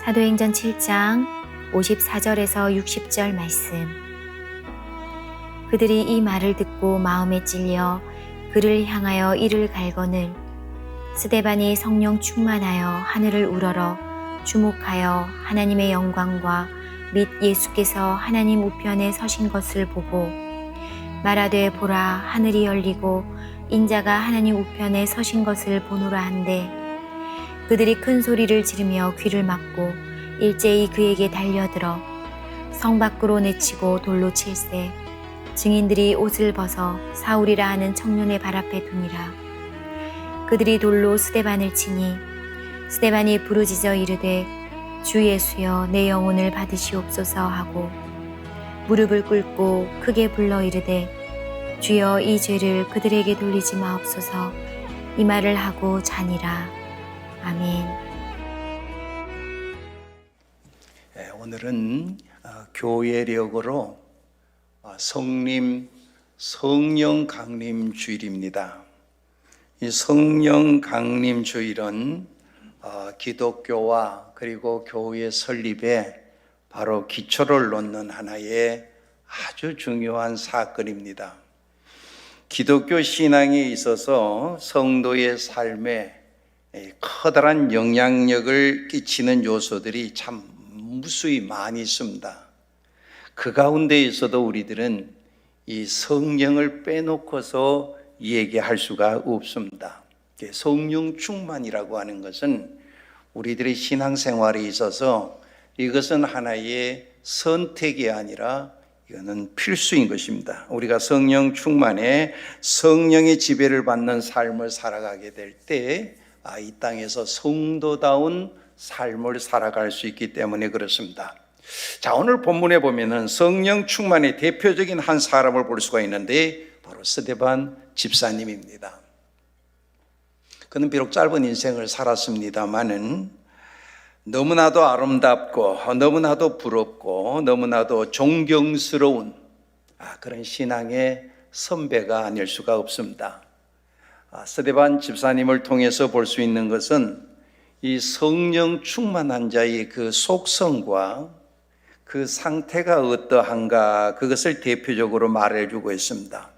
사도행전 7장 54절에서 60절 말씀. 그들이 이 말을 듣고 마음에 찔려 그를 향하여 이를 갈거늘 스데반이 성령 충만하여 하늘을 우러러 주목하여 하나님의 영광과 및 예수께서 하나님 우편에 서신 것을 보고 말하되 보라 하늘이 열리고 인자가 하나님 우편에 서신 것을 보노라 한데 그들이 큰 소리를 지르며 귀를 막고 일제히 그에게 달려들어 성 밖으로 내치고 돌로 칠세 증인들이 옷을 벗어 사울이라 하는 청년의 발 앞에 두니라. 그들이 돌로 스데반을 치니 스데반이 부르짖어 이르되 주 예수여 내 영혼을 받으시옵소서 하고 무릎을 꿇고 크게 불러 이르되 주여 이 죄를 그들에게 돌리지 마옵소서 이 말을 하고 자니라. 아멘. 오늘은 교회력으로 성령 강림 주일입니다. 이 성령 강림 주일은 기독교와 그리고 교회 설립에 바로 기초를 놓는 하나의 아주 중요한 사건입니다. 기독교 신앙에 있어서 성도의 삶에 커다란 영향력을 끼치는 요소들이 참 무수히 많이 있습니다. 그 가운데에서도 우리들은 이 성령을 빼놓고서 얘기할 수가 없습니다. 성령 충만이라고 하는 것은 우리들의 신앙생활에 있어서 이것은 하나의 선택이 아니라 이거는 필수인 것입니다. 우리가 성령 충만에 성령의 지배를 받는 삶을 살아가게 될 때 이 땅에서 성도다운 삶을 살아갈 수 있기 때문에 그렇습니다. 자, 오늘 본문에 보면은 성령 충만의 대표적인 한 사람을 볼 수가 있는데 바로 스데반 집사님입니다. 그는 비록 짧은 인생을 살았습니다마는 너무나도 아름답고 너무나도 부럽고 너무나도 존경스러운 그런 신앙의 선배가 아닐 수가 없습니다. 스데반 집사님을 통해서 볼 수 있는 것은 이 성령 충만한 자의 그 속성과 그 상태가 어떠한가 그것을 대표적으로 말해주고 있습니다.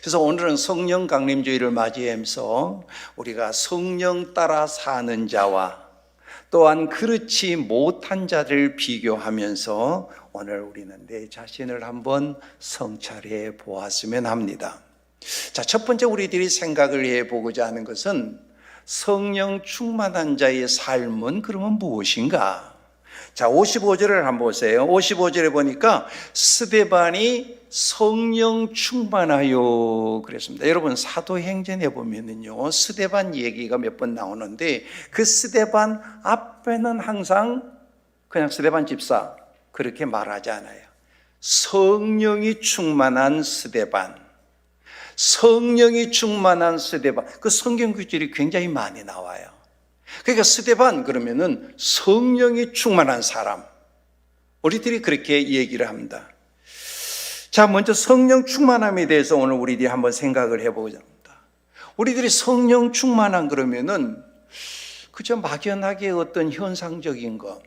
그래서 오늘은 성령 강림주의를 맞이하면서 우리가 성령 따라 사는 자와 또한 그렇지 못한 자를 비교하면서 오늘 우리는 내 자신을 한번 성찰해 보았으면 합니다. 자, 첫 번째 우리들이 생각을 해보고자 하는 것은 성령 충만한 자의 삶은 그러면 무엇인가? 자, 55절을 한번 보세요. 55절에 보니까 스데반이 성령 충만하여 그랬습니다. 여러분 사도행전에 보면은요 스데반 얘기가 몇 번 나오는데 그 스데반 앞에는 항상 그냥 스데반 집사 그렇게 말하지 않아요. 성령이 충만한 스데반, 성령이 충만한 스데반, 그 성경 구절이 굉장히 많이 나와요. 그러니까 스데반 그러면은 성령이 충만한 사람, 우리들이 그렇게 얘기를 합니다. 자, 먼저 성령 충만함에 대해서 오늘 우리들이 한번 생각을 해보고자 합니다. 우리들이 성령 충만함 그러면은 그저 막연하게 어떤 현상적인 것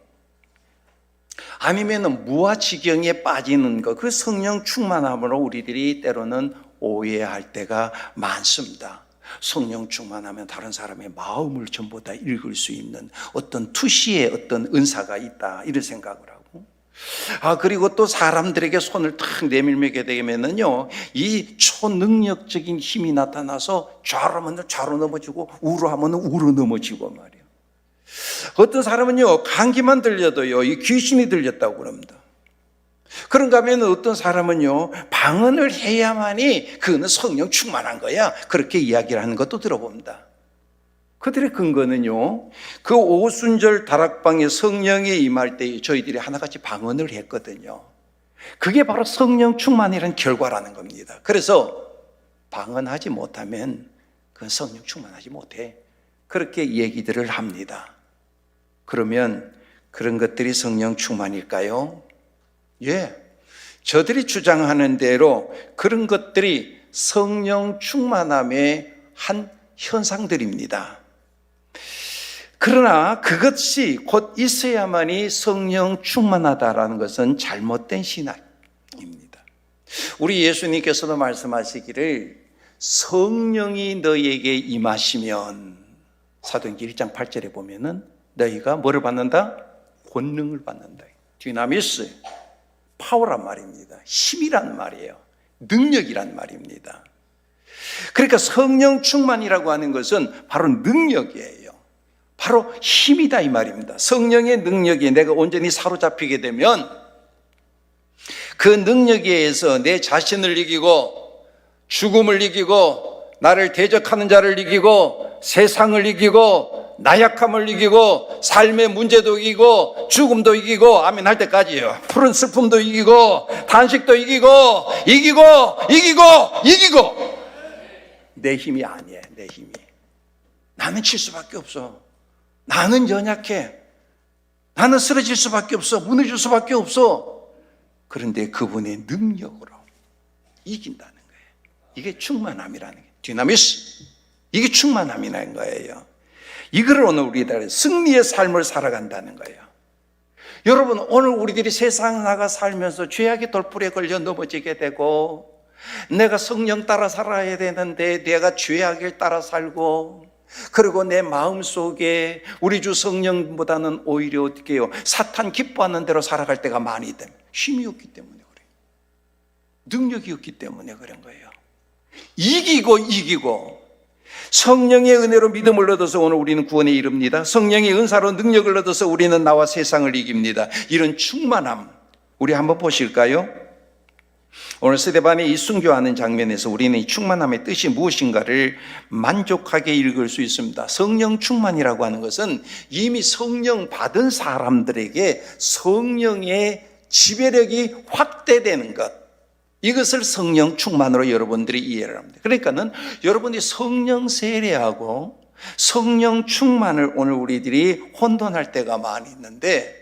아니면은 무아지경에 빠지는 것, 그 성령 충만함으로 우리들이 때로는 오해할 때가 많습니다. 성령 충만하면 다른 사람의 마음을 전부 다 읽을 수 있는 어떤 투시의 어떤 은사가 있다 이런 생각을 하고 그리고 또 사람들에게 손을 탁 내밀게 되면은요 이 초능력적인 힘이 나타나서 좌로하면 좌로 넘어지고 우로하면 우로 넘어지고 말이에요. 어떤 사람은요 감기만 들려도요 이 귀신이 들렸다고 그럽니다. 그런가 하면 어떤 사람은요 방언을 해야만이 그는 성령 충만한 거야 그렇게 이야기를 하는 것도 들어봅니다. 그들의 근거는요 그 오순절 다락방에 성령이 임할 때 저희들이 하나같이 방언을 했거든요. 그게 바로 성령 충만이라는 결과라는 겁니다. 그래서 방언하지 못하면 그건 성령 충만하지 못해 그렇게 얘기들을 합니다. 그러면 그런 것들이 성령 충만일까요? 예, 저들이 주장하는 대로 그런 것들이 성령 충만함의 한 현상들입니다. 그러나 그것이 곧 있어야만이 성령 충만하다라는 것은 잘못된 신학입니다. 우리 예수님께서도 말씀하시기를 성령이 너희에게 임하시면 사도행전 1장 8절에 보면은 너희가 뭐를 받는다? 권능을 받는다. 디나미스, 파워란 말입니다. 힘이란 말이에요. 능력이란 말입니다. 그러니까 성령 충만이라고 하는 것은 바로 능력이에요. 바로 힘이다 이 말입니다. 성령의 능력에 내가 온전히 사로잡히게 되면 그 능력에 의해서 내 자신을 이기고 죽음을 이기고 나를 대적하는 자를 이기고 세상을 이기고 나약함을 이기고 삶의 문제도 이기고 죽음도 이기고 아멘 할 때까지요. 푸른 슬픔도 이기고 단식도 이기고 내 힘이 아니에요. 내 힘이. 나는 칠 수밖에 없어. 나는 연약해. 나는 쓰러질 수밖에 없어. 무너질 수밖에 없어. 그런데 그분의 능력으로 이긴다는 거예요. 이게 충만함이라는 거예요. 디나미스. 이게 충만함이라는 거예요. 이거를 오늘 우리들은 승리의 삶을 살아간다는 거예요. 여러분, 오늘 우리들이 세상 나가 살면서 죄악의 돌불에 걸려 넘어지게 되고 내가 성령 따라 살아야 되는데 내가 죄악을 따라 살고 그리고 내 마음속에 우리 주 성령보다는 오히려 어떻게 해요? 사탄 기뻐하는 대로 살아갈 때가 많이 됩니다. 힘이 없기 때문에 그래요. 능력이 없기 때문에 그런 거예요. 이기고 성령의 은혜로 믿음을 얻어서 오늘 우리는 구원에 이릅니다. 성령의 은사로 능력을 얻어서 우리는 나와 세상을 이깁니다. 이런 충만함 우리 한번 보실까요? 오늘 스데반이 이 순교하는 장면에서 우리는 이 충만함의 뜻이 무엇인가를 만족하게 읽을 수 있습니다. 성령 충만이라고 하는 것은 이미 성령 받은 사람들에게 성령의 지배력이 확대되는 것, 이것을 성령 충만으로 여러분들이 이해를 합니다. 그러니까는 여러분이 성령 세례하고 성령 충만을 오늘 우리들이 혼돈할 때가 많이 있는데,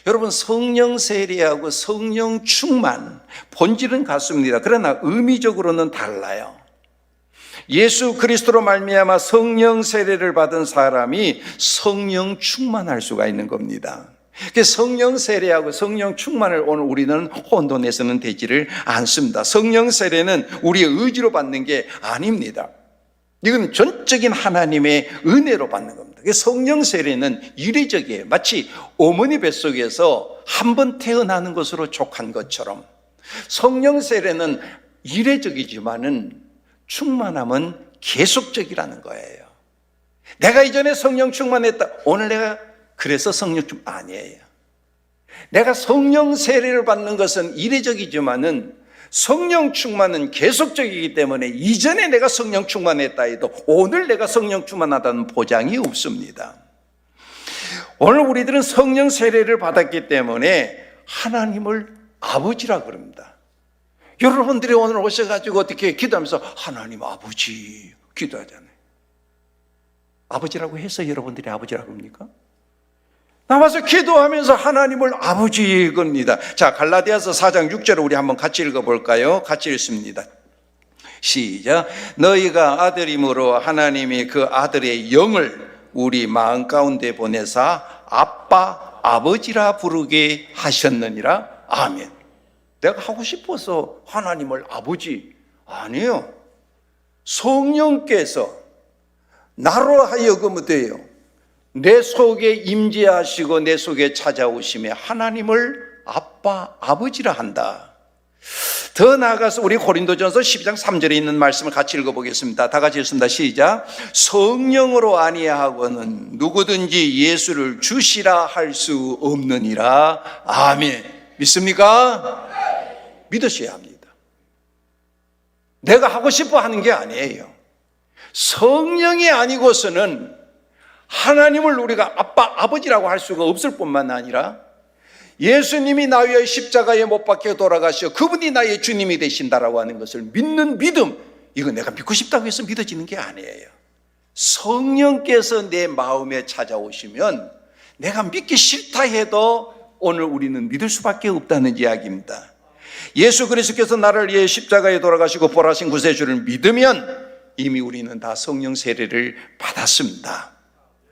여러분 성령 세례하고 성령 충만 본질은 같습니다. 그러나 의미적으로는 달라요. 예수 그리스도로 말미암아 성령 세례를 받은 사람이 성령 충만할 수가 있는 겁니다. 성령 세례하고 성령 충만을 오늘 우리는 혼돈해서는 되지를 않습니다. 성령 세례는 우리의 의지로 받는 게 아닙니다. 이건 전적인 하나님의 은혜로 받는 겁니다. 성령 세례는 이례적이에요. 마치 어머니 뱃속에서 한 번 태어나는 것으로 족한 것처럼 성령 세례는 이례적이지만은 충만함은 계속적이라는 거예요. 내가 이전에 성령 충만했다. 오늘 내가 그래서 성령 충만 아니에요. 내가 성령 세례를 받는 것은 이례적이지만은 성령 충만은 계속적이기 때문에 이전에 내가 성령 충만했다 해도 오늘 내가 성령 충만하다는 보장이 없습니다. 오늘 우리들은 성령 세례를 받았기 때문에 하나님을 아버지라 그럽니다. 여러분들이 오늘 오셔가지고 어떻게 기도하면서 하나님 아버지 기도하잖아요. 아버지라고 해서 여러분들이 아버지라고 합니까? 나와서 기도하면서 하나님을 아버지 겁니다. 자, 갈라디아서 4장 6절을 우리 한번 같이 읽어볼까요? 같이 읽습니다. 시작. 너희가 아들임으로 하나님이 그 아들의 영을 우리 마음 가운데 보내사 아빠, 아버지라 부르게 하셨느니라. 아멘. 내가 하고 싶어서 하나님을 아버지 아니에요. 성령께서 나로 하여금 어때요? 내 속에 임재하시고 내 속에 찾아오시며 하나님을 아빠, 아버지라 한다. 더 나아가서 우리 고린도전서 12장 3절에 있는 말씀을 같이 읽어보겠습니다. 다 같이 읽습니다. 시작. 성령으로 아니하고는 누구든지 예수를 주시라 할 수 없느니라. 아멘. 믿습니까? 믿으셔야 합니다. 내가 하고 싶어 하는 게 아니에요. 성령이 아니고서는 하나님을 우리가 아빠, 아버지라고 할 수가 없을 뿐만 아니라 예수님이 나 위하여 십자가에 못 박혀 돌아가시어 그분이 나의 주님이 되신다라고 하는 것을 믿는 믿음, 이거 내가 믿고 싶다고 해서 믿어지는 게 아니에요. 성령께서 내 마음에 찾아오시면 내가 믿기 싫다 해도 오늘 우리는 믿을 수밖에 없다는 이야기입니다. 예수 그리스도께서 나를 위해 십자가에 돌아가시고 보라신 구세주를 믿으면 이미 우리는 다 성령 세례를 받았습니다.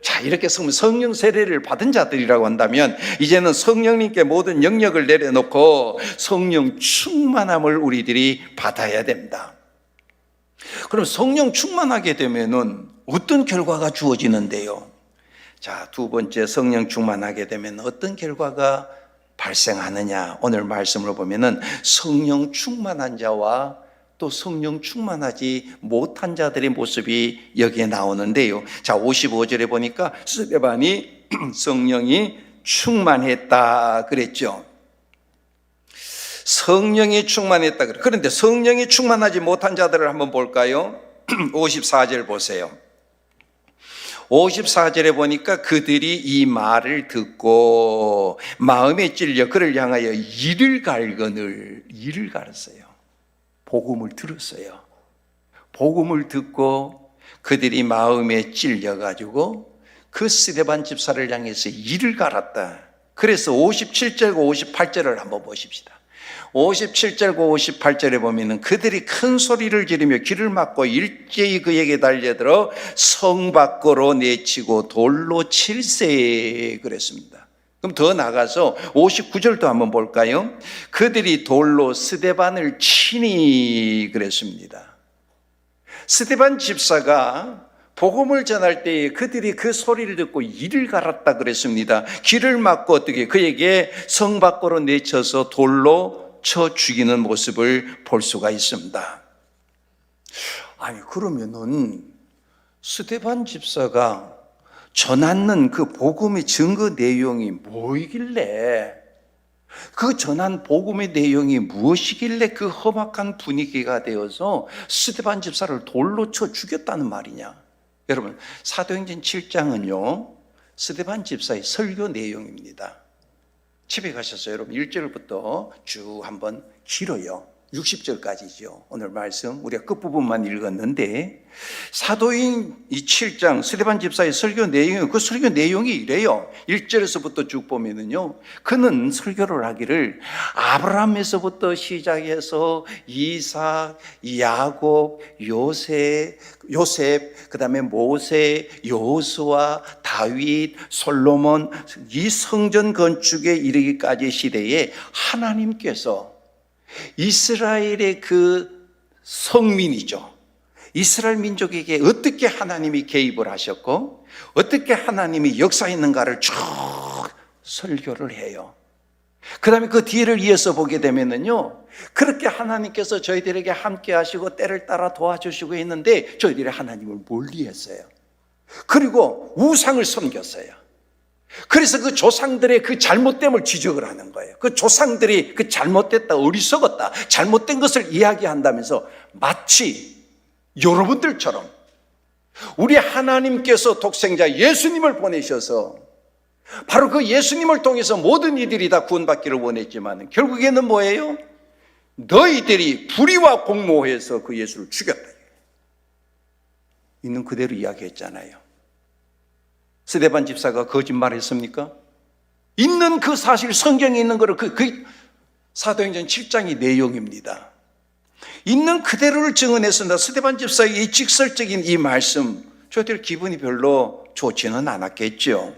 자, 이렇게 성령 세례를 받은 자들이라고 한다면 이제는 성령님께 모든 영역을 내려놓고 성령 충만함을 우리들이 받아야 됩니다. 그럼 성령 충만하게 되면은 어떤 결과가 주어지는데요? 자, 두 번째, 성령 충만하게 되면 어떤 결과가 발생하느냐? 오늘 말씀을 보면은 성령 충만한 자와 또 성령 충만하지 못한 자들의 모습이 여기에 나오는데요. 자, 55절에 보니까 스데반이 성령이 충만했다 그랬죠. 성령이 충만했다. 그런데 성령이 충만하지 못한 자들을 한번 볼까요? 54절 보세요. 54절에 보니까 그들이 이 말을 듣고 마음에 찔려 그를 향하여 이를 갈았어요. 복음을 들었어요. 복음을 듣고 그들이 마음에 찔려가지고 그 스데반 집사를 향해서 이를 갈았다. 그래서 57절과 58절을 한번 보십시다. 57절과 58절에 보면은 그들이 큰 소리를 지르며 귀를 막고 일제히 그에게 달려들어 성 밖으로 내치고 돌로 칠세 그랬습니다. 그럼 더 나가서 59절도 한번 볼까요? 그들이 돌로 스데반을 치니 그랬습니다. 스데반 집사가 복음을 전할 때에 그들이 그 소리를 듣고 이를 갈았다 그랬습니다. 귀를 막고 어떻게 그에게 성 밖으로 내쳐서 돌로 쳐 죽이는 모습을 볼 수가 있습니다. 아니, 그러면은 스데반 집사가 전하는 그 복음의 증거 내용이 뭐이길래, 그 전한 복음의 내용이 무엇이길래 그 험악한 분위기가 되어서 스데반 집사를 돌로 쳐 죽였다는 말이냐? 여러분, 사도행전 7장은요 스데반 집사의 설교 내용입니다. 집에 가셔서 여러분 1절부터 쭉 한번 길어요. 60절까지죠. 오늘 말씀 우리가 끝부분만 읽었는데 사도행 이 7장 스데반 집사의 설교 내용, 그 설교 내용이 이래요. 1절에서부터 쭉 보면은요, 그는 설교를 하기를 아브라함에서부터 시작해서 이삭, 야곱, 요셉, 그 다음에 모세, 여호수아, 다윗, 솔로몬, 이 성전 건축에 이르기까지 시대에 하나님께서 이스라엘의 그 성민이죠. 이스라엘 민족에게 어떻게 하나님이 개입을 하셨고 어떻게 하나님이 역사했는가를 쭉 설교를 해요. 그 다음에 그 뒤를 이어서 보게 되면은요, 그렇게 하나님께서 저희들에게 함께 하시고 때를 따라 도와주시고 했는데 저희들이 하나님을 멀리했어요. 그리고 우상을 섬겼어요. 그래서 그 조상들의 그 잘못됨을 지적을 하는 거예요. 그 조상들이 그 잘못됐다, 어리석었다, 잘못된 것을 이야기한다면서 마치 여러분들처럼 우리 하나님께서 독생자 예수님을 보내셔서 바로 그 예수님을 통해서 모든 이들이 다 구원받기를 원했지만 결국에는 뭐예요? 너희들이 불의와 공모해서 그 예수를 죽였다. 있는 그대로 이야기했잖아요. 스데반 집사가 거짓말했습니까? 있는 그 사실, 성경에 있는 거를 그 사도행전 7장의 내용입니다. 있는 그대로를 증언했습니다. 스데반 집사의 이 직설적인 이 말씀, 저희들 기분이 별로 좋지는 않았겠죠.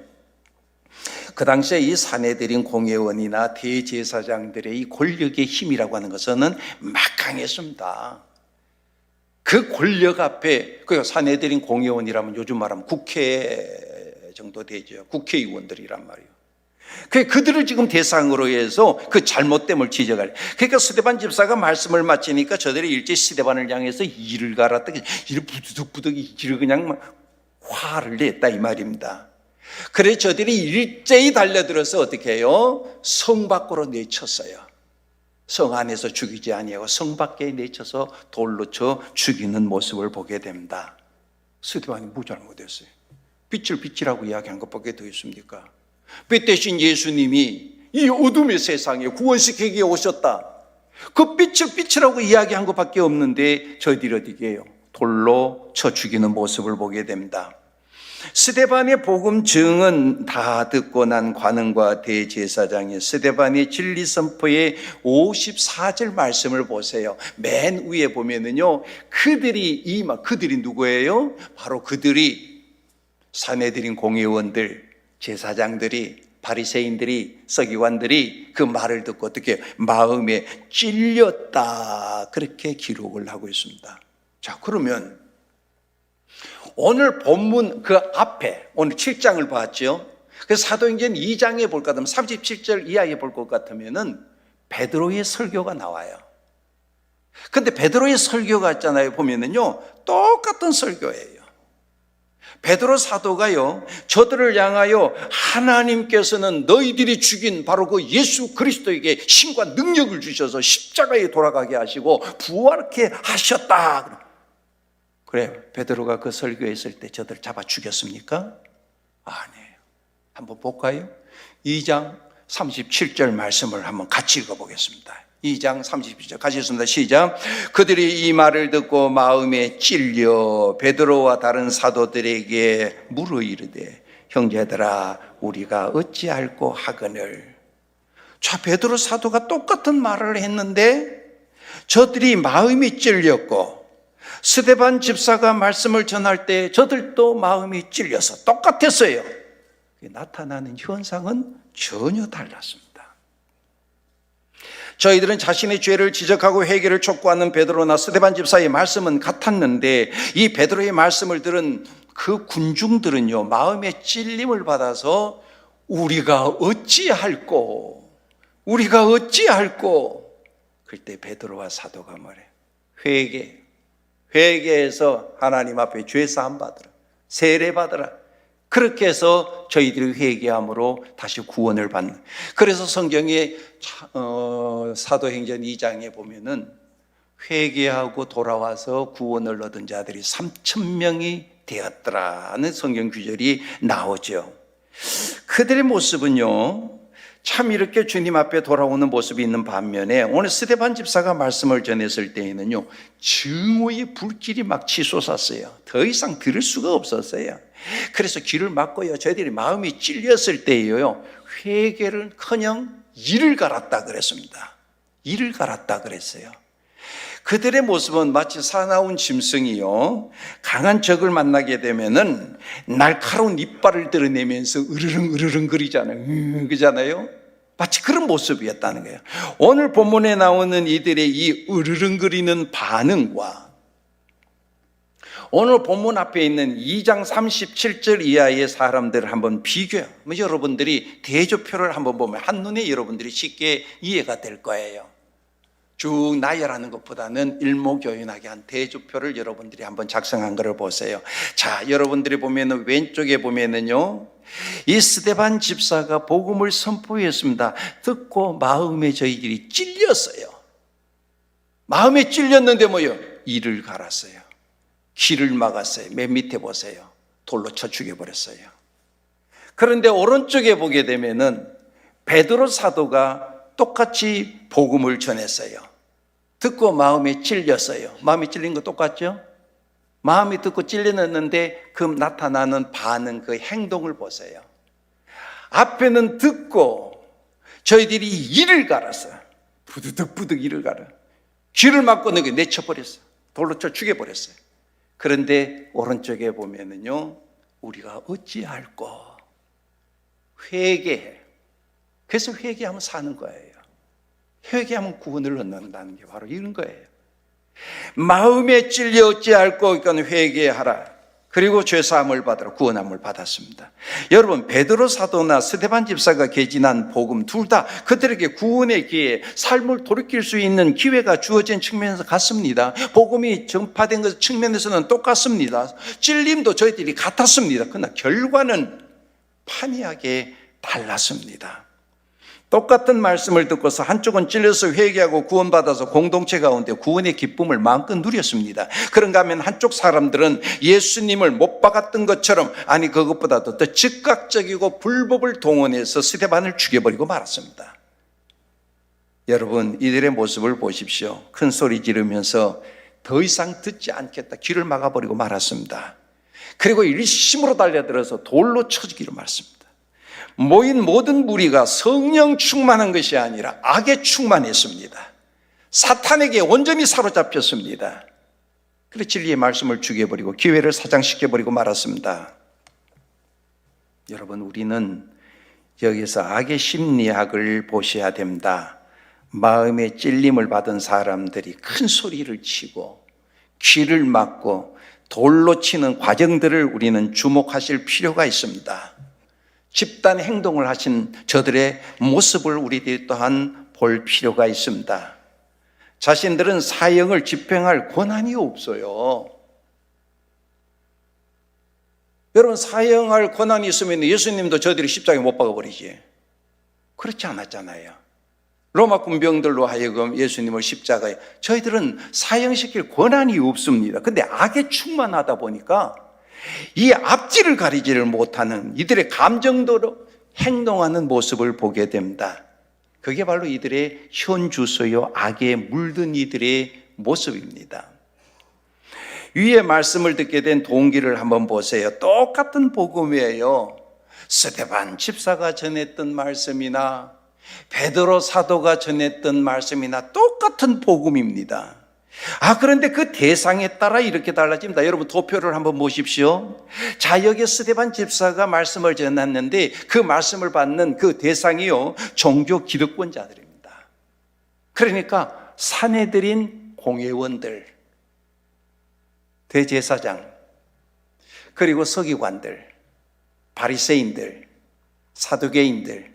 그 당시에 이 사내들인 공회원이나 대제사장들의 이 권력의 힘이라고 하는 것은 막강했습니다. 그 권력 앞에, 그 사내들인 공회원이라면 요즘 말하면 국회 정도 되죠. 국회의원들이란 말이에요. 그들을 지금 대상으로 해서 그 잘못됨을 지적할. 그러니까 스데반 집사가 말씀을 마치니까 저들이 일제히 스데반을 향해서 이를 갈았다. 이를 부득부득 이를 그냥 화를 냈다 이 말입니다. 그래서 저들이 일제히 달려들어서 어떻게 해요? 성 밖으로 내쳤어요. 성 안에서 죽이지 아니하고 성 밖에 내쳐서 돌로 쳐 죽이는 모습을 보게 됩니다. 스데반이 뭐 잘못했어요? 빛을 빛이라고 이야기한 것밖에 더 있습니까? 빛 대신 예수님이 이 어둠의 세상에 구원시키기에 오셨다. 그 빛을 빛이라고 이야기한 것밖에 없는데 저희들이 어디게 해요? 돌로 쳐 죽이는 모습을 보게 됩니다. 스데반의 복음 증언 다 듣고 난 관원과 대제사장이 스데반의 진리 선포의 54절 말씀을 보세요. 맨 위에 보면은요, 그들이 누구예요? 바로 그들이 사내들인 공회원들, 제사장들이, 바리새인들이, 서기관들이 그 말을 듣고 어떻게 마음에 찔렸다 그렇게 기록을 하고 있습니다. 자, 그러면 오늘 본문 그 앞에 오늘 7장을 봤죠. 그래서 사도행전 2장에 볼 것 같으면 37절 이하에 볼 것 같으면은 베드로의 설교가 나와요. 근데 베드로의 설교가 있잖아요. 보면은요, 똑같은 설교예요. 베드로 사도가요, 저들을 향하여 하나님께서는 너희들이 죽인 바로 그 예수 그리스도에게 힘과 능력을 주셔서 십자가에 돌아가게 하시고 부활케 하셨다. 그래, 베드로가 그 설교했을 때 저들 잡아 죽였습니까? 아니에요. 한번 볼까요? 2장 37절 말씀을 한번 같이 읽어보겠습니다. 2장 37절 같이 읽습니다. 시작. 그들이 이 말을 듣고 마음에 찔려 베드로와 다른 사도들에게 물어 이르되 형제들아 우리가 어찌할꼬 하거늘. 자, 베드로 사도가 똑같은 말을 했는데 저들이 마음이 찔렸고 스데반 집사가 말씀을 전할 때 저들도 마음이 찔려서 똑같았어요. 나타나는 현상은 전혀 달랐습니다. 저희들은 자신의 죄를 지적하고 회개를 촉구하는 베드로나 스데반 집사의 말씀은 같았는데 이 베드로의 말씀을 들은 그 군중들은요, 마음의 찔림을 받아서 우리가 어찌할꼬 그때 베드로와 사도가 뭐래? 회개해서 하나님 앞에 죄 사함 받으라, 세례 받으라. 그렇게 해서 저희들이 회개함으로 다시 구원을 받는. 그래서 성경에 사도행전 2장에 보면은 회개하고 돌아와서 구원을 얻은 자들이 3,000명이 되었더라는 성경 구절이 나오죠. 그들의 모습은요, 참 이렇게 주님 앞에 돌아오는 모습이 있는 반면에 오늘 스데반 집사가 말씀을 전했을 때에는요, 증오의 불길이 막 치솟았어요. 더 이상 들을 수가 없었어요. 그래서 귀를 막고요, 저희들이 마음이 찔렸을 때에요, 회개를커녕 이를 갈았다 그랬습니다. 이를 갈았다 그랬어요. 그들의 모습은 마치 사나운 짐승이요, 강한 적을 만나게 되면은 날카로운 이빨을 드러내면서 으르릉 거리잖아요. 그잖아요. 마치 그런 모습이었다는 거예요. 오늘 본문에 나오는 이들의 이 으르릉거리는 반응과 오늘 본문 앞에 있는 2장 37절 이하의 사람들을 한번 비교해요. 여러분들이 대조표를 한번 보면 한눈에 여러분들이 쉽게 이해가 될 거예요. 쭉 나열하는 것보다는 일목요연하게 한 대조표를 여러분들이 한번 작성한 것을 보세요. 자, 여러분들이 보면은 왼쪽에 보면은요, 이 스데반 집사가 복음을 선포했습니다. 듣고 마음에 저희들이 찔렸어요. 마음에 찔렸는데 뭐요? 이를 갈았어요. 길을 막았어요. 맨 밑에 보세요. 돌로 쳐 죽여버렸어요. 그런데 오른쪽에 보게 되면은 베드로 사도가 똑같이 복음을 전했어요. 듣고 마음에 찔렸어요. 마음에 찔린 거 똑같죠? 마음이 듣고 찔렸는데 그 나타나는 반응, 그 행동을 보세요. 앞에는 듣고 저희들이 이를 갈았어요. 부드득 이를 갈아. 귀를 막고 내쳐버렸어요. 돌로 쳐 죽여버렸어요. 그런데 오른쪽에 보면은요, 우리가 어찌할꼬? 회개해. 그래서 회개하면 사는 거예요. 회개하면 구원을 얻는다는 게 바로 이런 거예요. 마음에 찔려 어찌할꼬? 그러니까 회개하라. 그리고 죄사함을 받으라. 구원함을 받았습니다. 여러분, 베드로 사도나 스데반 집사가 개진한 복음 둘 다 그들에게 구원의 기회, 삶을 돌이킬 수 있는 기회가 주어진 측면에서 같습니다. 복음이 전파된 것 측면에서는 똑같습니다. 찔림도 저희들이 같았습니다. 그러나 결과는 판이하게 달랐습니다. 똑같은 말씀을 듣고서 한쪽은 찔려서 회개하고 구원받아서 공동체 가운데 구원의 기쁨을 마음껏 누렸습니다. 그런가 하면 한쪽 사람들은 예수님을 못 박았던 것처럼, 아니 그것보다도 더 즉각적이고 불법을 동원해서 스데반을 죽여버리고 말았습니다. 여러분, 이들의 모습을 보십시오. 큰 소리 지르면서 더 이상 듣지 않겠다, 귀를 막아버리고 말았습니다. 그리고 일심으로 달려들어서 돌로 쳐주기로 말했습니다. 모인 모든 무리가 성령 충만한 것이 아니라 악에 충만했습니다. 사탄에게 온전히 사로잡혔습니다. 그래서 진리의 말씀을 죽여버리고 기회를 사장시켜버리고 말았습니다. 여러분, 우리는 여기서 악의 심리학을 보셔야 됩니다. 마음의 찔림을 받은 사람들이 큰 소리를 치고 귀를 막고 돌로 치는 과정들을 우리는 주목하실 필요가 있습니다. 집단 행동을 하신 저들의 모습을 우리들이 또한 볼 필요가 있습니다. 자신들은 사형을 집행할 권한이 없어요. 여러분, 사형할 권한이 있으면 예수님도 저들이 십자가에 못 박아버리지. 그렇지 않았잖아요. 로마 군병들로 하여금 예수님을 십자가에, 저희들은 사형시킬 권한이 없습니다. 근데 악에 충만하다 보니까 이 앞뒤를 가리지를 못하는 이들의 감정대로 행동하는 모습을 보게 됩니다. 그게 바로 이들의 현주소요, 악에 물든 이들의 모습입니다. 위의 말씀을 듣게 된 동기를 한번 보세요. 똑같은 복음이에요. 스데반 집사가 전했던 말씀이나 베드로 사도가 전했던 말씀이나 똑같은 복음입니다. 그런데 그 대상에 따라 이렇게 달라집니다. 여러분, 도표를 한번 보십시오. 자, 여기 스데반 집사가 말씀을 전했는데 그 말씀을 받는 그 대상이요, 종교 기득권자들입니다. 그러니까 사내들인 공회원들, 대제사장, 그리고 서기관들, 바리새인들, 사두개인들,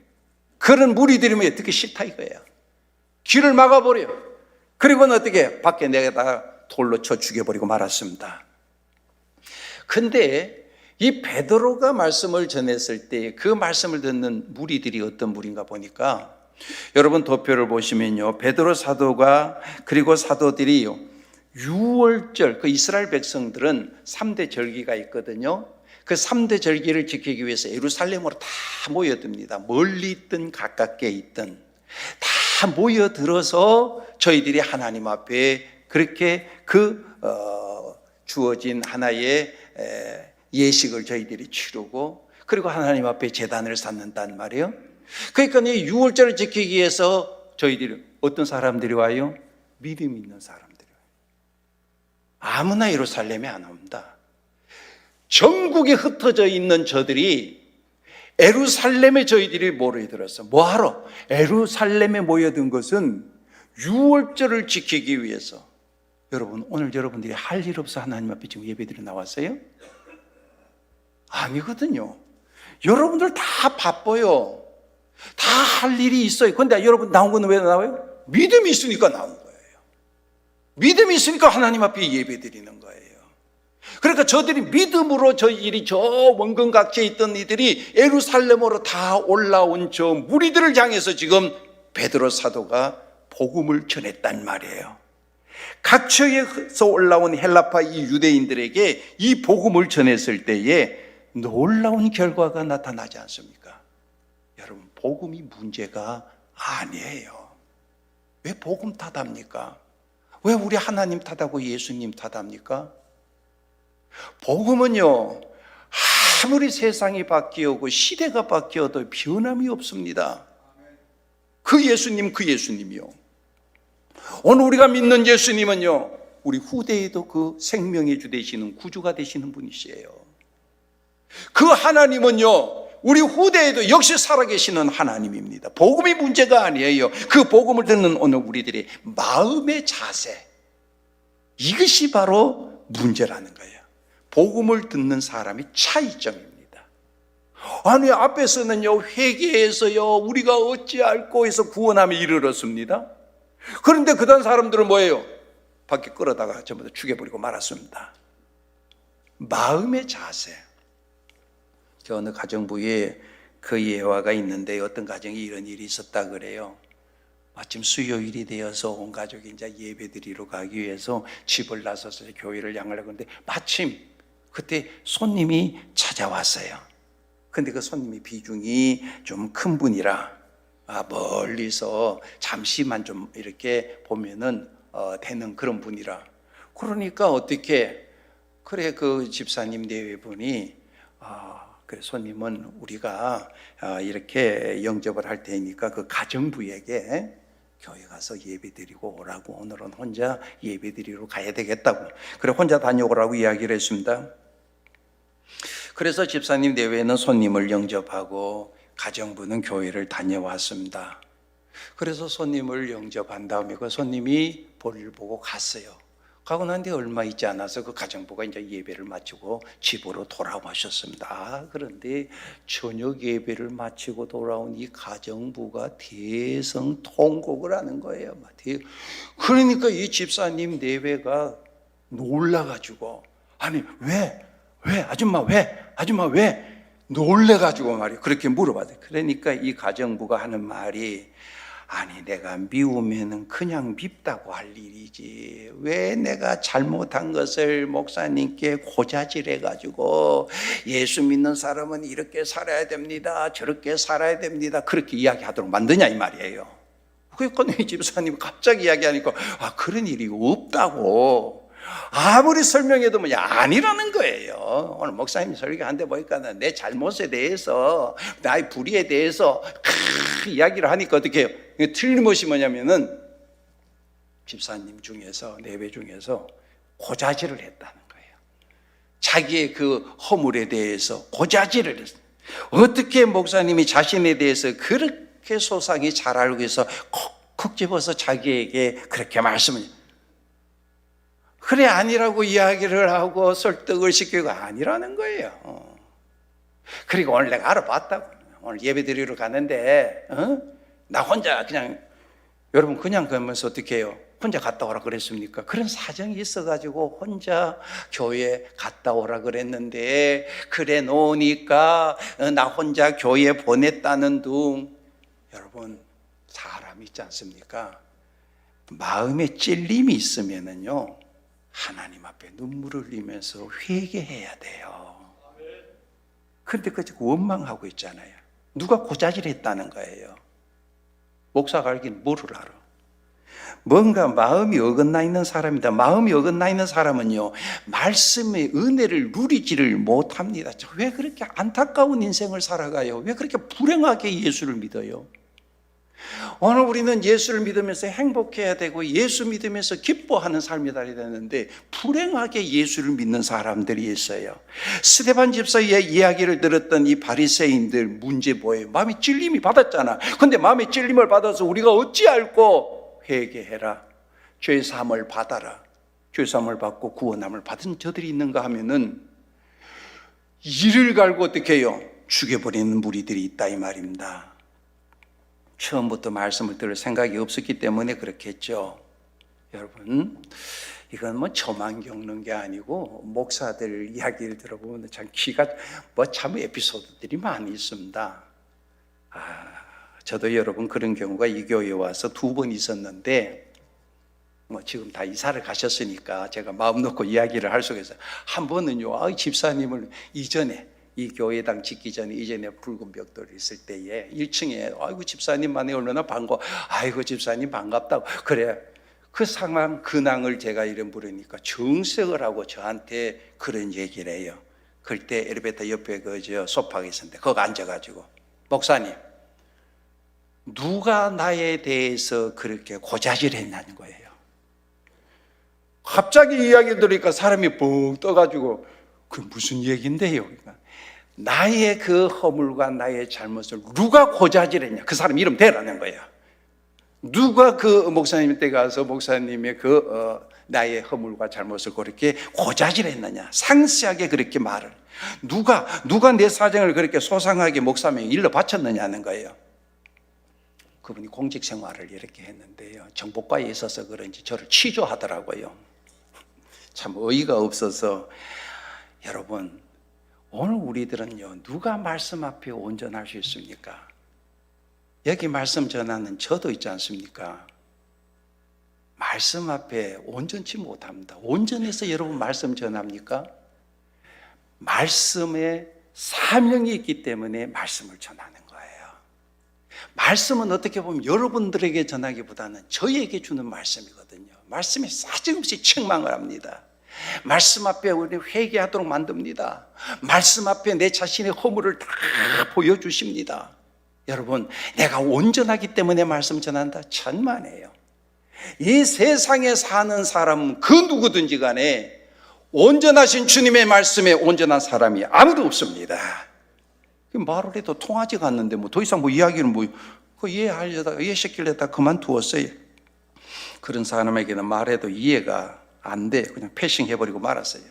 그런 무리들이면 어떻게 싫다 이거예요. 귀를 막아버려. 그리고는 어떻게 밖에 내다가 돌로 쳐 죽여버리고 말았습니다. 근데 이 베드로가 말씀을 전했을 때 그 말씀을 듣는 무리들이 어떤 무리인가 보니까, 여러분 도표를 보시면요, 베드로 사도가 그리고 사도들이요, 유월절, 그 이스라엘 백성들은 3대 절기가 있거든요. 그 3대 절기를 지키기 위해서 예루살렘으로 다 모여듭니다. 멀리 있든 가깝게 있든 다 모여들어서 저희들이 하나님 앞에 그렇게 주어진 하나의 예식을 저희들이 치르고, 그리고 하나님 앞에 제단을 쌓는단 말이에요. 그러니까 이 유월절을 지키기 위해서 저희들이 어떤 사람들이 와요? 믿음 있는 사람들이 와요. 아무나 예루살렘에 안 옵니다. 전국에 흩어져 있는 저들이 예루살렘에 저희들이 모여들었어. 뭐하러? 예루살렘에 모여든 것은 유월절을 지키기 위해서. 여러분, 오늘 여러분들이 할 일 없어 하나님 앞에 지금 예배드려 나왔어요? 아니거든요. 여러분들 다 바빠요. 다 할 일이 있어요. 그런데 여러분 나온 건 왜 나와요? 믿음이 있으니까 나온 거예요. 믿음이 있으니까 하나님 앞에 예배드리는 거예요. 그러니까 저들이 믿음으로 저희들이 저 원근각지에 있던 이들이 예루살렘으로 다 올라온 저 무리들을 향해서 지금 베드로 사도가 복음을 전했단 말이에요. 각처에서 올라온 헬라파 이 유대인들에게 이 복음을 전했을 때에 놀라운 결과가 나타나지 않습니까? 여러분, 복음이 문제가 아니에요. 왜 복음 탓합니까? 왜 우리 하나님 탓하고 예수님 탓합니까? 복음은요, 아무리 세상이 바뀌어고 시대가 바뀌어도 변함이 없습니다. 그 예수님이요. 오늘 우리가 믿는 예수님은요, 우리 후대에도 그 생명의 주 되시는 구주가 되시는 분이시에요. 그 하나님은요, 우리 후대에도 역시 살아계시는 하나님입니다. 복음이 문제가 아니에요. 그 복음을 듣는 오늘 우리들의 마음의 자세, 이것이 바로 문제라는 거예요. 복음을 듣는 사람이 차이점입니다. 아니, 앞에서는요, 회개해서요, 우리가 어찌할꼬 해서 구원함에 이르렀습니다. 그런데 그 다음 사람들은 뭐예요? 밖에 끌어다가 전부 다 죽여버리고 말았습니다. 마음의 자세. 저 어느 가정부에 그 예화가 있는데, 어떤 가정에 이런 일이 있었다 그래요. 마침 수요일이 되어서 온 가족이 이제 예배드리러 가기 위해서 집을 나서서 교회를 향하려고 하는데, 마침 그때 손님이 찾아왔어요. 근데 그 손님이 비중이 좀 큰 분이라 멀리서 잠시만 좀 이렇게 보면은 되는 그런 분이라. 그러니까 어떻게, 그래 그 집사님 내외분이 그래 손님은 우리가 이렇게 영접을 할 테니까 그 가정부에게 교회 가서 예배 드리고 오라고, 오늘은 혼자 예배 드리러 가야 되겠다고, 그래 혼자 다녀오라고 이야기를 했습니다. 그래서 집사님 내외는 손님을 영접하고 가정부는 교회를 다녀왔습니다. 그래서 손님을 영접한 다음에 그 손님이 볼일 보고 갔어요. 가고 난 뒤에 얼마 있지 않아서 그 가정부가 이제 예배를 마치고 집으로 돌아오셨습니다. 그런데 저녁 예배를 마치고 돌아온 이 가정부가 대성통곡을 하는 거예요. 그러니까 이 집사님 내외가 놀라가지고, 아니 왜 아줌마 왜 놀래가지고 말이에요. 그렇게 물어봤어요. 그러니까 이 가정부가 하는 말이, 아니 내가 미우면은 그냥 밉다고 할 일이지 왜 내가 잘못한 것을 목사님께 고자질해가지고 예수 믿는 사람은 이렇게 살아야 됩니다, 저렇게 살아야 됩니다, 그렇게 이야기하도록 만드냐 이 말이에요. 그러니까 이 집사님이 갑자기 이야기하니까 그런 일이 없다고 아무리 설명해도 아니라는 거예요. 오늘 목사님이 설교하는데 보니까 내 잘못에 대해서, 나의 불의에 대해서 이야기를 하니까 어떻게 해요? 틀림없이 뭐냐면은 집사님 중에서, 내외 중에서 고자질을 했다는 거예요. 자기의 그 허물에 대해서 고자질을 했어요. 어떻게 목사님이 자신에 대해서 그렇게 소상히 잘 알고 있어 콕콕 집어서 자기에게 그렇게 말씀을, 그래 아니라고 이야기를 하고 설득을 시키고 아니라는 거예요. 그리고 오늘 내가 알아봤다고. 오늘 예배 드리러 가는데 나 혼자 그냥, 여러분 그냥 가면서 어떻게 해요? 혼자 갔다 오라 그랬습니까? 그런 사정이 있어가지고 혼자 교회 갔다 오라 그랬는데, 그래 놓으니까 나 혼자 교회 보냈다는 둥. 여러분 사람 있지 않습니까? 마음에 찔림이 있으면은요 하나님 앞에 눈물을 흘리면서 회개해야 돼요. 그런데 그 원망하고 있잖아요. 누가 고자질했다는 거예요. 목사가 알긴 뭐를 알아? 뭔가 마음이 어긋나 있는 사람이다. 마음이 어긋나 있는 사람은요 말씀의 은혜를 누리지를 못합니다. 왜 그렇게 안타까운 인생을 살아가요? 왜 그렇게 불행하게 예수를 믿어요? 오늘 우리는 예수를 믿으면서 행복해야 되고 예수 믿으면서 기뻐하는 삶이 되어야 되는데 불행하게 예수를 믿는 사람들이 있어요. 스데반 집사의 이야기를 들었던 이 바리새인들 문제 뭐예요? 마음에 찔림이 받았잖아. 근데 마음에 찔림을 받아서 우리가 어찌 알고 회개해라, 죄 사함을 받아라, 죄 사함을 받고 구원함을 받은 저들이 있는가 하면은 이를 갈고 어떻게 해요? 죽여버리는 무리들이 있다 이 말입니다. 처음부터 말씀을 들을 생각이 없었기 때문에 그렇겠죠. 여러분 이건 저만 겪는 게 아니고 목사들 이야기를 들어보면 참 기가 참 에피소드들이 많이 있습니다. 저도 여러분 그런 경우가 이 교회에 와서 2번 있었는데 지금 다 이사를 가셨으니까 제가 마음 놓고 이야기를 할 수가 있어요. 한 번은요 집사님을 이전에 이 교회당 짓기 전에 이전에 붉은 벽돌이 있을 때에 1층에 아이고 집사님 만에 얼마나 반가워, 아이고 집사님 반갑다고. 그래 그 상황 근황을 제가 이름 부르니까 정색을 하고 저한테 그런 얘기를 해요. 그때 엘리베이터 옆에 소파가 있었는데 거기 앉아가지고, 목사님 누가 나에 대해서 그렇게 고자질했냐는 거예요. 갑자기 이야기 들으니까 사람이 붕 떠가지고 그 무슨 얘기인데요? 그러니까 나의 그 허물과 나의 잘못을 누가 고자질했냐, 그 사람 이름 대라는 거예요. 누가 그 목사님 때 가서 목사님의 나의 허물과 잘못을 그렇게 고자질했느냐, 상세하게 그렇게 말을, 누가 내 사정을 그렇게 소상하게 목사님에 일러 바쳤느냐는 거예요. 그분이 공직 생활을 이렇게 했는데요, 정보과에 있어서 그런지 저를 취조하더라고요. 참 어이가 없어서. 여러분 오늘 우리들은요 누가 말씀 앞에 온전할 수 있습니까? 여기 말씀 전하는 저도 있지 않습니까? 말씀 앞에 온전치 못합니다. 온전해서 여러분 말씀 전합니까? 말씀에 사명이 있기 때문에 말씀을 전하는 거예요. 말씀은 어떻게 보면 여러분들에게 전하기보다는 저희에게 주는 말씀이거든요. 말씀에 사정없이 책망을 합니다. 말씀 앞에 우리 회개하도록 만듭니다. 말씀 앞에 내 자신의 허물을 다 보여주십니다. 여러분 내가 온전하기 때문에 말씀 전한다? 천만에요. 이 세상에 사는 사람은 그 누구든지 간에 온전하신 주님의 말씀에 온전한 사람이 아무도 없습니다. 말을 해도 통하지가 않는데 더 이상 이야기를 이해시키려다 그만두었어요. 그런 사람에게는 말해도 이해가 안 돼. 그냥 패싱해버리고 말았어요.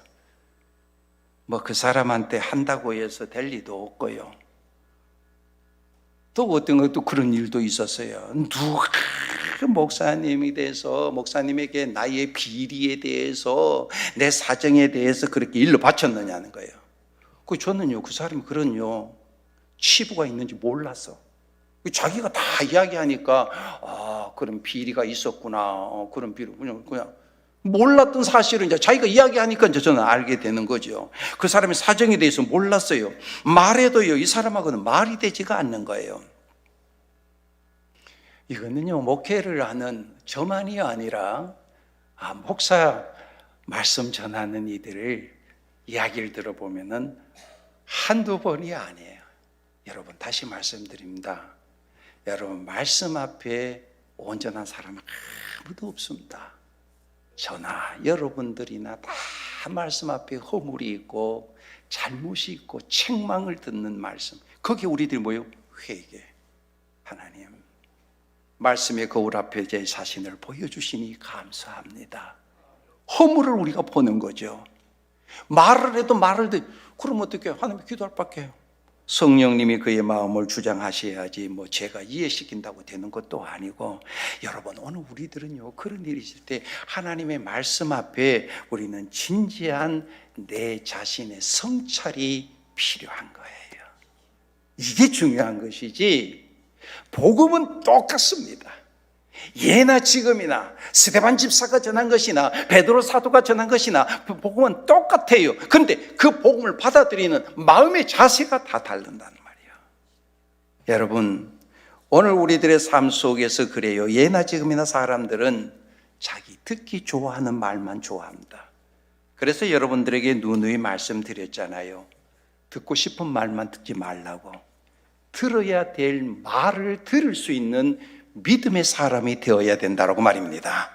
그 사람한테 한다고 해서 될 리도 없고요. 또 어떤 것도 그런 일도 있었어요. 누가 목사님에 대해서, 목사님에게 나의 비리에 대해서, 내 사정에 대해서 그렇게 일러 바쳤느냐는 거예요. 저는요, 그 사람이 그런 치부가 있는지 몰랐어. 자기가 다 이야기하니까, 그런 비리가 있었구나. 그런 비리, 그냥 몰랐던 사실은 이제 자기가 이야기하니까 이제 저는 알게 되는 거죠. 그 사람의 사정에 대해서 몰랐어요. 말해도요, 이 사람하고는 말이 되지가 않는 거예요. 이거는요, 목회를 하는 저만이 아니라, 목사 말씀 전하는 이들을 이야기를 들어보면은 한두 번이 아니에요. 여러분, 다시 말씀드립니다. 여러분, 말씀 앞에 온전한 사람은 아무도 없습니다. 저나 여러분들이나 다 말씀 앞에 허물이 있고 잘못이 있고 책망을 듣는 말씀, 거기에 우리들이 회개. 하나님, 말씀의 거울 앞에 제 자신을 보여주시니 감사합니다. 허물을 우리가 보는 거죠. 말을 해도 그럼 어떻게 하나님 기도할 밖에 성령님이 그의 마음을 주장하셔야지 제가 이해시킨다고 되는 것도 아니고, 여러분, 오늘 우리들은요, 그런 일이 있을 때 하나님의 말씀 앞에 우리는 진지한 내 자신의 성찰이 필요한 거예요. 이게 중요한 것이지, 복음은 똑같습니다. 예나 지금이나 스데반 집사가 전한 것이나 베드로 사도가 전한 것이나 복음은 똑같아요. 그런데 그 복음을 받아들이는 마음의 자세가 다 다른다는 말이에요. 여러분, 오늘 우리들의 삶 속에서 그래요. 예나 지금이나 사람들은 자기 듣기 좋아하는 말만 좋아합니다. 그래서 여러분들에게 누누이 말씀드렸잖아요. 듣고 싶은 말만 듣지 말라고. 들어야 될 말을 들을 수 있는 믿음의 사람이 되어야 된다고 말입니다.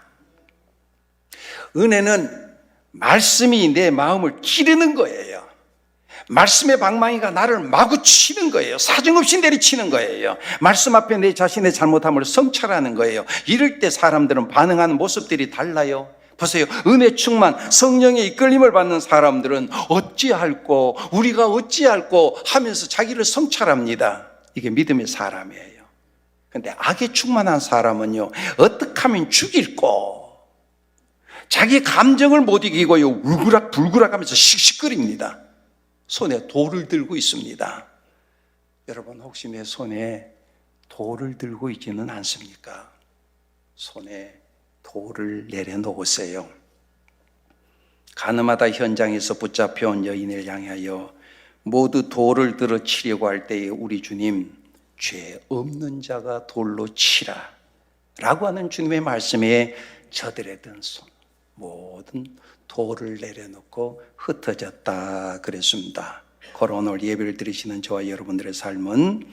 은혜는 말씀이 내 마음을 기르는 거예요. 말씀의 방망이가 나를 마구 치는 거예요. 사정없이 내리치는 거예요. 말씀 앞에 내 자신의 잘못함을 성찰하는 거예요. 이럴 때 사람들은 반응하는 모습들이 달라요. 보세요. 은혜 충만, 성령의 이끌림을 받는 사람들은 어찌할꼬, 우리가 어찌할꼬 하면서 자기를 성찰합니다. 이게 믿음의 사람이에요. 근데 악에 충만한 사람은요, 어떻게 하면 죽일꼬, 자기 감정을 못 이기고요, 울그락불그락 하면서 씩씩거립니다. 손에 돌을 들고 있습니다. 여러분, 혹시 내 손에 돌을 들고 있지는 않습니까? 손에 돌을 내려놓으세요. 가늠하다 현장에서 붙잡혀온 여인을 향하여 모두 돌을 들어 치려고 할 때에 우리 주님, 죄 없는 자가 돌로 치라 라고 하는 주님의 말씀에 저들의 든 모든 돌을 내려놓고 흩어졌다 그랬습니다. 그러 오늘 예배를 드리시는 저와 여러분들의 삶은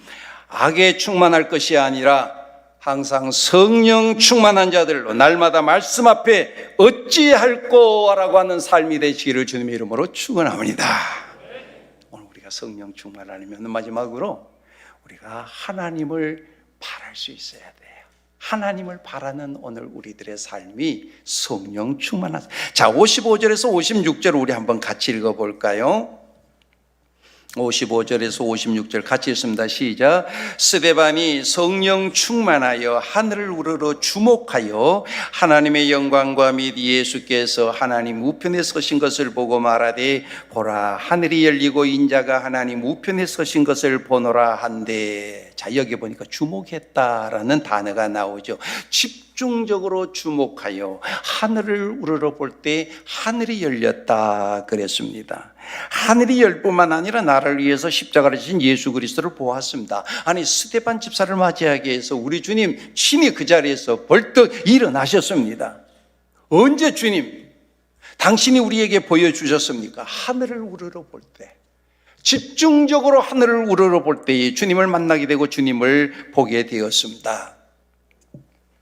악에 충만할 것이 아니라 항상 성령 충만한 자들로 날마다 말씀 앞에 어찌할꼬 라고 하는 삶이 되시기를 주님의 이름으로 축원합니다. 오늘 우리가 성령 충만하려면 마지막으로 우리가 하나님을 바랄 수 있어야 돼요. 하나님을 바라는 오늘 우리들의 삶이 성령 충만한. 자, 55절에서 56절 우리 한번 같이 읽어볼까요? 55절에서 56절 같이 읽습니다. 시작. 스데반이 성령 충만하여 하늘을 우러러 주목하여 하나님의 영광과 및 예수께서 하나님 우편에 서신 것을 보고 말하되, 보라, 하늘이 열리고 인자가 하나님 우편에 서신 것을 보노라 한데. 자, 여기 보니까 주목했다라는 단어가 나오죠. 집중적으로 주목하여 하늘을 우러러 볼 때 하늘이 열렸다 그랬습니다. 하늘이 열 뿐만 아니라 나를 위해서 십자가를 지신 예수 그리스도를 보았습니다. 아니, 스데반 집사를 맞이하기 위해서 우리 주님 친히 그 자리에서 벌떡 일어나셨습니다. 언제 주님 당신이 우리에게 보여주셨습니까? 하늘을 우러러 볼 때, 집중적으로 하늘을 우러러 볼 때에 주님을 만나게 되고 주님을 보게 되었습니다.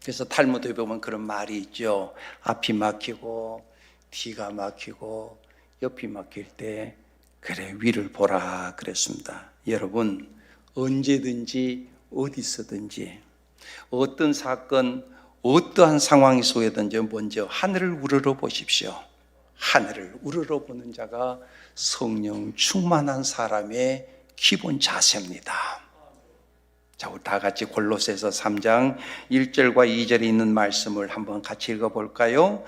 그래서 탈무드에 보면 그런 말이 있죠. 앞이 막히고 뒤가 막히고 옆이 막힐 때 그래 위를 보라 그랬습니다. 여러분, 언제든지 어디서든지 어떤 사건, 어떠한 상황 속에든지 먼저 하늘을 우러러 보십시오. 하늘을 우러러 보는 자가 성령 충만한 사람의 기본 자세입니다. 자, 우리 다 같이 골로새서 3장 1절과 2절에 있는 말씀을 한번 같이 읽어볼까요?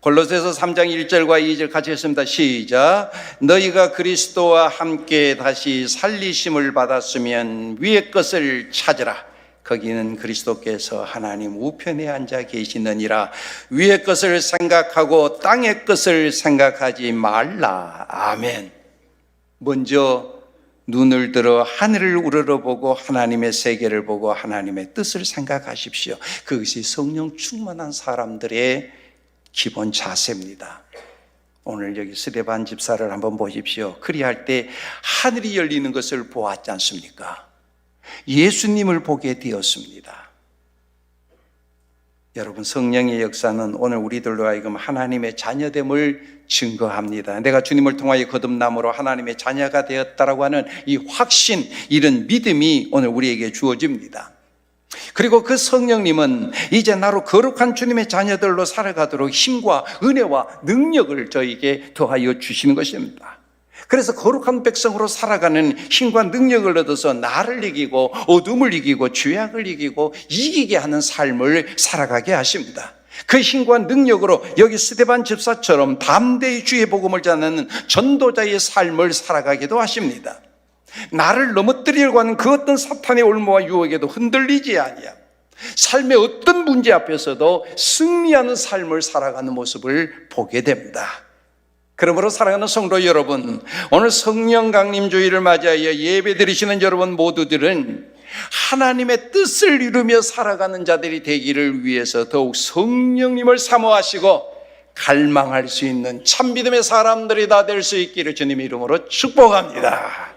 골로새서 3장 1절과 2절 같이 읽습니다. 시작. 너희가 그리스도와 함께 다시 살리심을 받았으면 위의 것을 찾으라. 거기는 그리스도께서 하나님 우편에 앉아 계시느니라. 위의 것을 생각하고 땅의 것을 생각하지 말라. 아멘. 먼저 눈을 들어 하늘을 우러러보고 하나님의 세계를 보고 하나님의 뜻을 생각하십시오. 그것이 성령 충만한 사람들의 기본 자세입니다. 오늘 여기 스데반 집사를 한번 보십시오. 그리할 때 하늘이 열리는 것을 보았지 않습니까? 예수님을 보게 되었습니다. 여러분, 성령의 역사는 오늘 우리들로 하여금 하나님의 자녀됨을 증거합니다. 내가 주님을 통하여 거듭남으로 하나님의 자녀가 되었다라고 하는 이 확신, 이런 믿음이 오늘 우리에게 주어집니다. 그리고 그 성령님은 이제 나로 거룩한 주님의 자녀들로 살아가도록 힘과 은혜와 능력을 저에게 더하여 주시는 것입니다. 그래서 거룩한 백성으로 살아가는 힘과 능력을 얻어서 나를 이기고 어둠을 이기고 죄악을 이기고 이기게 하는 삶을 살아가게 하십니다. 그 힘과 능력으로 여기 스데반 집사처럼 담대히 주의 복음을 전하는 전도자의 삶을 살아가기도 하십니다. 나를 넘어뜨리려고 하는 그 어떤 사탄의 올무와 유혹에도 흔들리지 아니하고 삶의 어떤 문제 앞에서도 승리하는 삶을 살아가는 모습을 보게 됩니다. 그러므로 사랑하는 성도 여러분, 오늘 성령 강림 주일을 맞이하여 예배 드리시는 여러분 모두들은 하나님의 뜻을 이루며 살아가는 자들이 되기를 위해서 더욱 성령님을 사모하시고 갈망할 수 있는 참 믿음의 사람들이 다 될 수 있기를 주님의 이름으로 축복합니다.